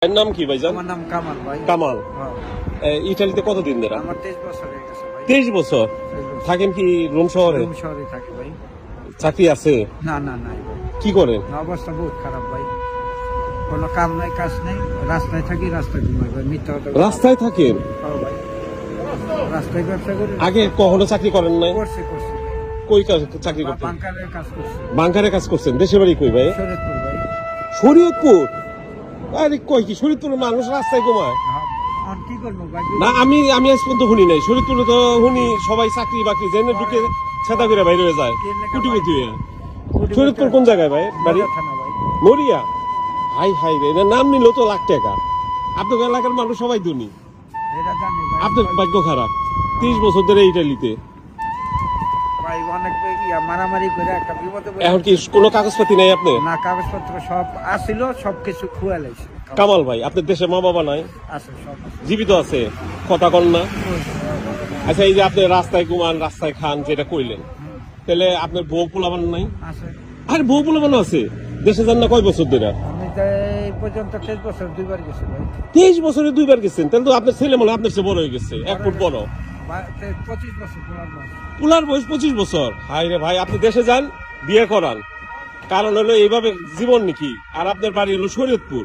এর নাম কি ভাইজান? আমার নাম কামাল ভাই। কামাল, ইটালিতে কতদিন ধরে? আমার 23 বছর হয়ে গেছে ভাই। 23 বছর থাকেন কি রোম শহরে? রোম শহরে থাকি ভাই। চাকরি আছে? না না নাই ভাই। কি করেন? অবস্থা বহুত খারাপ ভাই, কোনো কাম নাই কাজ নাই, রাস্তায় থাকি, রাস্তায় ঘুমাই ভাই। মিথ্যা কথা। রাস্তায় থাকেন? হ্যাঁ ভাই, রাস্তায় ব্যবসা করি। আগে কখনো চাকরি করেন নাই? করছি। কই চাকরি করতেন? বাংকারের কাজ করছি। বাংকারে কাজ করছেন? দেশের বাড়ি কই ভাই? শরীয়তপুর ভাই। শরীয়তপুর? আরে কই কি শরীয়তপুরের মানুষ রাস্তায় ঘুমায়? আর কি করবো ভাই? না, আমি আজ পর্যন্ত শুনি নাই। শরীয়তপুরে তো শুনি সবাই চাকরি বাকরি জেনে ঢুকে ছেদা করে বাইরে হয়ে যায় কুটিপতি হয়ে। শরীয়তপুর কোন জায়গায় ভাই বাড়ি? থানা ভাই। মরিয়া? হাই হাই রে, এটার নাম নিল তো লাখ টাকা। আপনার এলাকার মানুষ সবাই ধনী, এটা জানি ভাই। আপনার ভাগ্য খারাপ। 30 বছর ধরে ইটালিতে ভাই অনেক মারামারি করে একটা বিপদে পড়ে। এখন কি কোনো কাগজপাতি নাই আপনার? না, কাগজপত্র সব আসিল, সবকিছু খুয়া লাইছে। কামাল ভাই, আপনার দেশে মা বাবা নাই? আছে, সব আছে। জীবিত আছে? কথা কন না? আচ্ছা, এই যে আপনি রাস্তায় ঘুমান, রাস্তায় খান, যেটা কইলেন, তাহলে আপনার বউ পোলাবান নাই? আছে। আরে বউ পোলাবান আছে? দেশে যান না কয় বছর ধরে? আমি তো এই পর্যন্ত 23 বছর 2 বার গেছি ভাই। 23 বছরে 2 বার গেছেন? তাহলে তো আপনার ছেলে মনে হয় আপনার চেয়ে বড় হয়ে গেছে, 1 ফুট বড়। 25 বছর পুরান বয়স। পোলার বয়স 25 বছর? হাই রে ভাই, আপনি দেশে যান, বিয়ে করান। কারণ হলো এইভাবে জীবন নাকি? আর আপনার বাড়ি হলো শরীয়তপুর,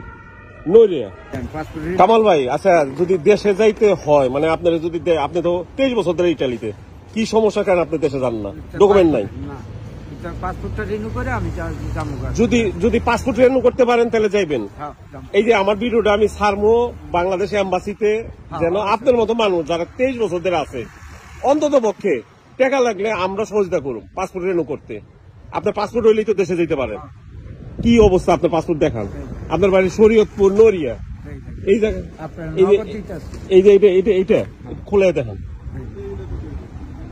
নইরিয়া। কামাল ভাই, আচ্ছা, যদি দেশে যাইতে হয়, মানে আপনার যদি আপনি তো 23 বছর ধরে ইটালিতে, কি সমস্যা কারণ আপনি দেশে যান না? ডকুমেন্ট নাই? না, এটা পাসপোর্টটা রিনিউ করে আমি যাবো। যদি পাসপোর্ট রিনিউ করতে পারেন তাহলে যাইবেন। হ্যাঁ, যাবো। এই যে আমার ভিডিওটা আমি ছাড়বো বাংলাদেশ এম্বাসিতে, যেন আপনার মতো মানুষ যারা 23 বছর ধরে আছে, অন্তত পক্ষে টাকা লাগলে আমরা সহযোগিতা করুন পাসপোর্ট রিনিউ করতে। আপনার পাসপোর্ট হইলেই তো দেশে যেতে পারেন। কি অবস্থা, আপনার পাসপোর্ট দেখান। আপনার বাড়ি শরীয়তপুর, নড়িয়া, এই জায়গায়। এই যে এইটা খুলে দেখান।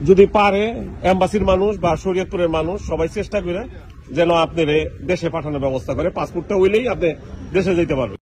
যদি পারে এম্বাসির মানুষ বা শরীয়তপুরের মানুষ সবাই চেষ্টা করে যেন আপনার দেশে পাঠানোর ব্যবস্থা করে। পাসপোর্টটা হইলেই আপনি দেশে যেতে পারবেন।